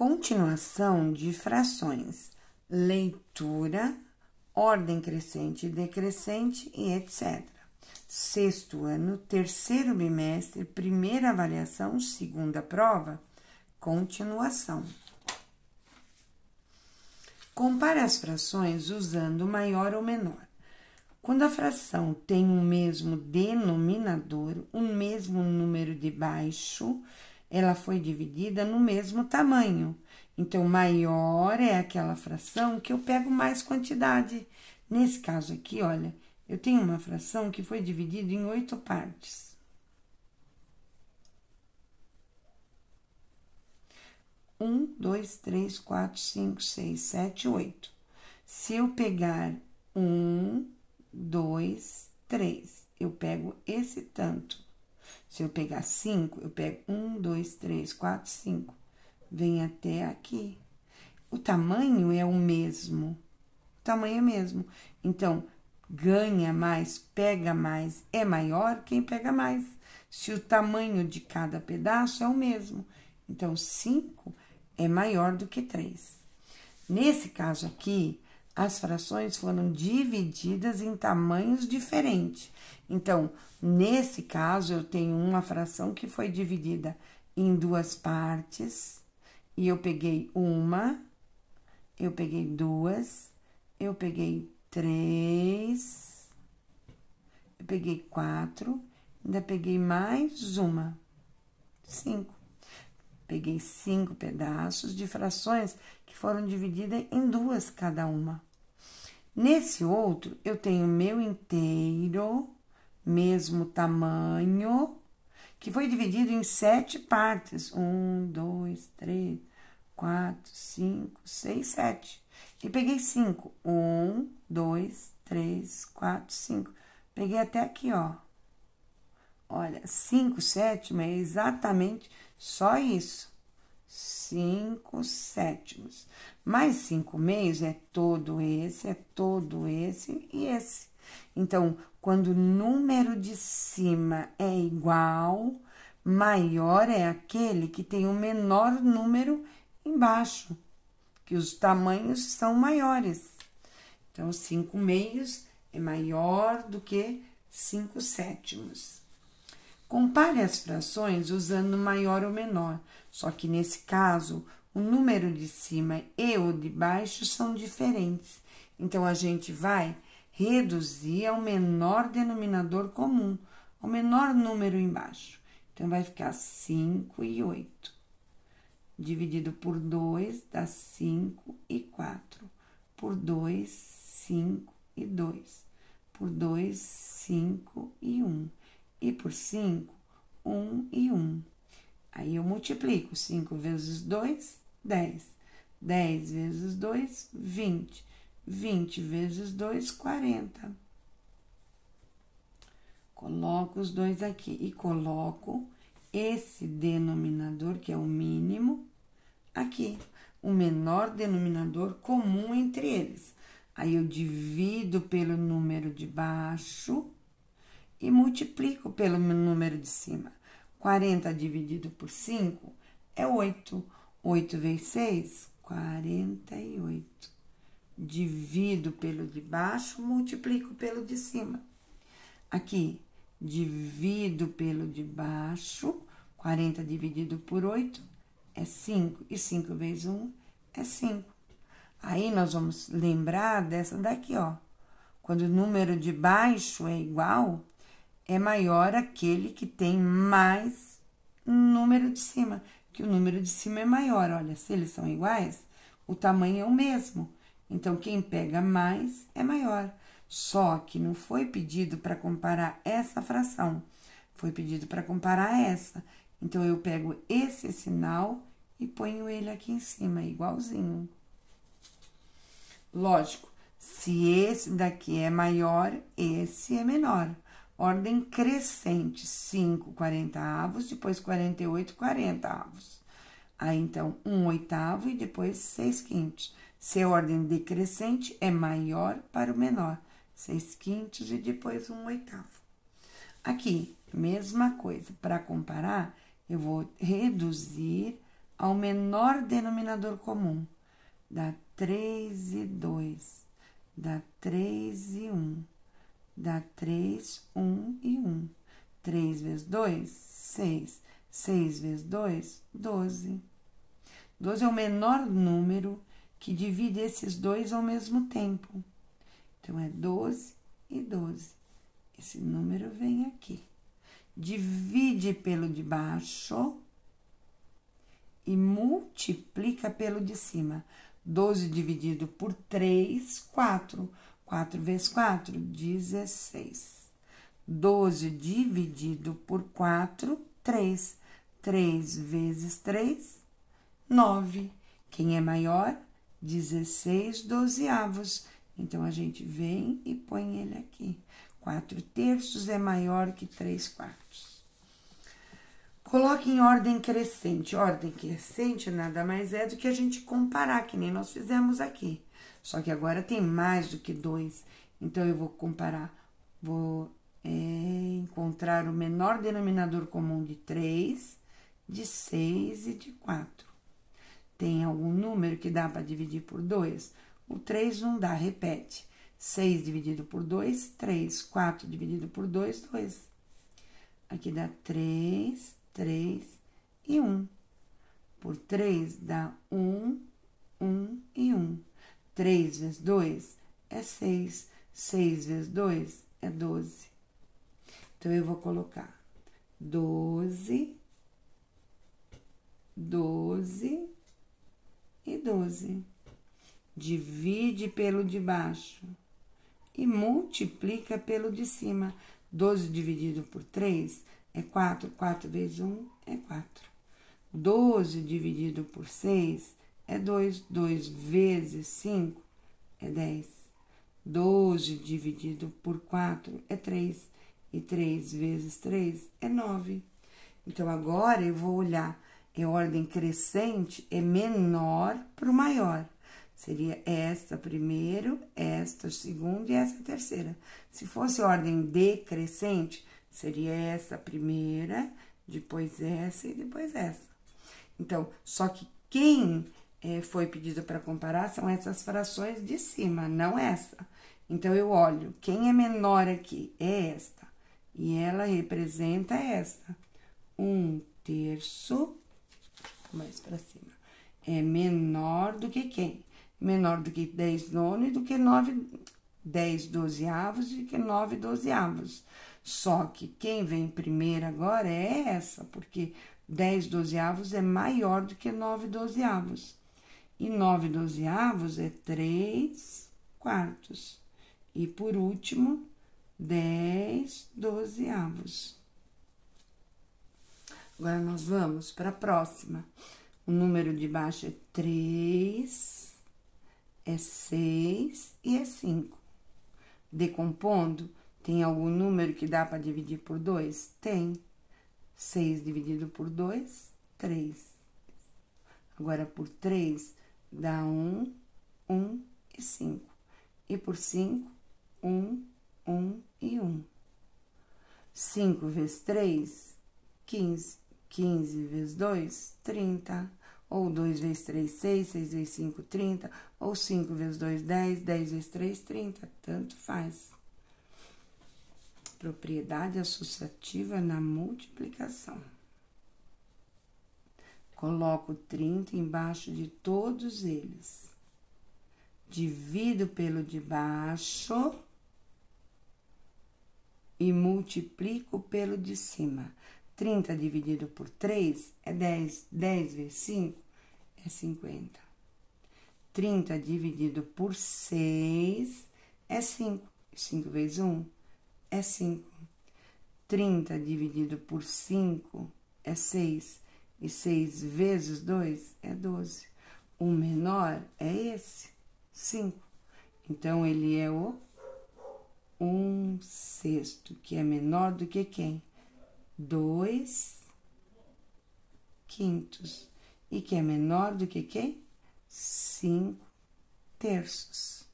Continuação de frações, leitura, ordem crescente e decrescente e etc. Sexto ano, terceiro bimestre, primeira avaliação, segunda prova, continuação. Compare as frações usando maior ou menor. Quando a fração tem o mesmo denominador, o mesmo número de baixo, ela foi dividida no mesmo tamanho. Então, maior é aquela fração que eu pego mais quantidade. Nesse caso aqui, olha, eu tenho uma fração que foi dividida em 8 partes. Um, dois, três, quatro, cinco, seis, sete, 8. Se eu pegar 1, 2, 3, eu pego esse tanto. Se eu pegar 5, eu pego 1, 2, 3, 4, 5. Vem até aqui. O tamanho é o mesmo. O tamanho é o mesmo. Então, ganha mais, pega mais, é maior quem pega mais. Se o tamanho de cada pedaço é o mesmo. Então, 5 é maior do que 3. Nesse caso aqui, as frações foram divididas em tamanhos diferentes. Então, nesse caso, eu tenho uma fração que foi dividida em 2 partes, e eu peguei 1, eu peguei 2, eu peguei 3, eu peguei 4, ainda peguei mais 1, 5. Peguei 5 pedaços de frações que foram divididas em 2 cada uma. Nesse outro, eu tenho meu inteiro, mesmo tamanho, que foi dividido em 7 partes. 1, 2, 3, 4, 5, 6, 7. E peguei 5. 1, 2, 3, 4, 5. Peguei até aqui, ó. Olha, 5 sétimos é exatamente só isso. 5 sétimos. Mais 5 meios é todo esse e esse. Então, quando o número de cima é igual, maior é aquele que tem o menor número embaixo, que os tamanhos são maiores. Então, 5 meios é maior do que 5 sétimos. Compare as frações usando maior ou menor, só que nesse caso, o número de cima e o de baixo são diferentes. Então, a gente vai reduzir ao menor denominador comum, ao menor número embaixo. Então, vai ficar 5 e 8. Dividido por 2, dá 5 e 4. Por 2, 5 e 2. Por 2, 5 e 1. E por 5, 1 e 1. Aí, eu multiplico 5 vezes 2, 10. 10 vezes 2, 20. 20 vezes 2, 40. Coloco os dois aqui e coloco esse denominador, que é o mínimo, aqui. O menor denominador comum entre eles. Aí, eu divido pelo número de baixo e multiplico pelo número de cima. 40 dividido por 5 é 8. 8 vezes 6, 48. Divido pelo de baixo, multiplico pelo de cima. Aqui, divido pelo de baixo, 40 dividido por 8 é 5. E 5 vezes 1 é 5. Aí, nós vamos lembrar dessa daqui, ó. Quando o número de baixo é igual, é maior aquele que tem mais número de cima, que o número de cima é maior. Olha, se eles são iguais, o tamanho é o mesmo. Então, quem pega mais é maior. Só que não foi pedido para comparar essa fração, foi pedido para comparar essa. Então, eu pego esse sinal e ponho ele aqui em cima, igualzinho. Lógico, se esse daqui é maior, esse é menor. Ordem crescente, 5 40avos, depois 48 40avos. Aí, então, 1/8 e depois 6/5. Se a ordem decrescente, é maior para o menor, 6/5 e depois 1/8. Aqui, mesma coisa. Para comparar, eu vou reduzir ao menor denominador comum. Dá 3 e 2. Dá 3 e 1. Dá 3, 1 e 1. 3 vezes 2, 6. 6 vezes 2, 12. 12 é o menor número que divide esses dois ao mesmo tempo. Então, é 12 e 12. Esse número vem aqui. Divide pelo de baixo e multiplica pelo de cima. 12 dividido por 3, 4. 4 vezes 4, 16. 12 dividido por 4, 3. 3 vezes 3, 9. Quem é maior? 16 dozeavos. Então, a gente vem e põe ele aqui. 4 terços é maior que 3 quartos. Coloque em ordem crescente. Ordem crescente nada mais é do que a gente comparar, que nem nós fizemos aqui. Só que agora tem mais do que 2. Então, eu vou comparar. Vou encontrar o menor denominador comum de 3, de 6 e de 4. Tem algum número que dá para dividir por 2? O 3 não dá, repete. 6 dividido por 2, 3. 4 dividido por 2, 2. Aqui dá 3, 3 e 1. Por 3 dá 1, 1 e 1. 3 vezes 2 é 6. 6 vezes 2 é 12. Então, eu vou colocar 12, 12 e 12. Divide pelo de baixo e multiplica pelo de cima. 12 dividido por 3 é 4. 4 vezes 1 é 4. 12 dividido por 6 é 2. 2 vezes 5 é 10. 12 dividido por 4 é 3. E 3 vezes 3 é 9. Então, agora eu vou olhar. Em ordem crescente, é menor para o maior. Seria esta primeiro, esta segundo e essa terceira. Se fosse ordem decrescente, seria essa primeira, depois essa e depois essa. Então, só que quem foi pedido para comparar são essas frações de cima, não essa. Então, eu olho, quem é menor aqui é esta. E ela representa essa. 1 terço, mais para cima, é menor do que quem? Menor do que 10 nono e do que 10 dozeavos e que 9 dozeavos. Só que quem vem primeiro agora é essa, porque 10 dozeavos é maior do que 9 dozeavos. E 9 dozeavos é 3 quartos. E por último, 10 dozeavos. Agora, nós vamos para a próxima. O número de baixo é 3, é 6 e é 5. Decompondo, tem algum número que dá para dividir por 2? Tem. 6 dividido por 2, 3. Agora, por 3, dá 1, 1 e 5. E por 5, 1, 1 e 1. 5 vezes 3, 15. 15 vezes 2, 30. Ou 2 vezes 3, 6. 6 vezes 5, 30. Ou 5 vezes 2, 10. 10 vezes 3, 30. Tanto faz. Propriedade associativa na multiplicação. Coloco 30 embaixo de todos eles. Divido pelo de baixo e multiplico pelo de cima. 30 dividido por 3 é 10. 10 vezes 5 é 50. 30 dividido por 6 é 5. 5 vezes 1 é 5. 30 dividido por 5 é 6. E 6 vezes 2 é 12. O menor é esse, 5. Então, ele é o 1/6, que é menor do que quem? 2/5. E que é menor do que quem? 5 terços.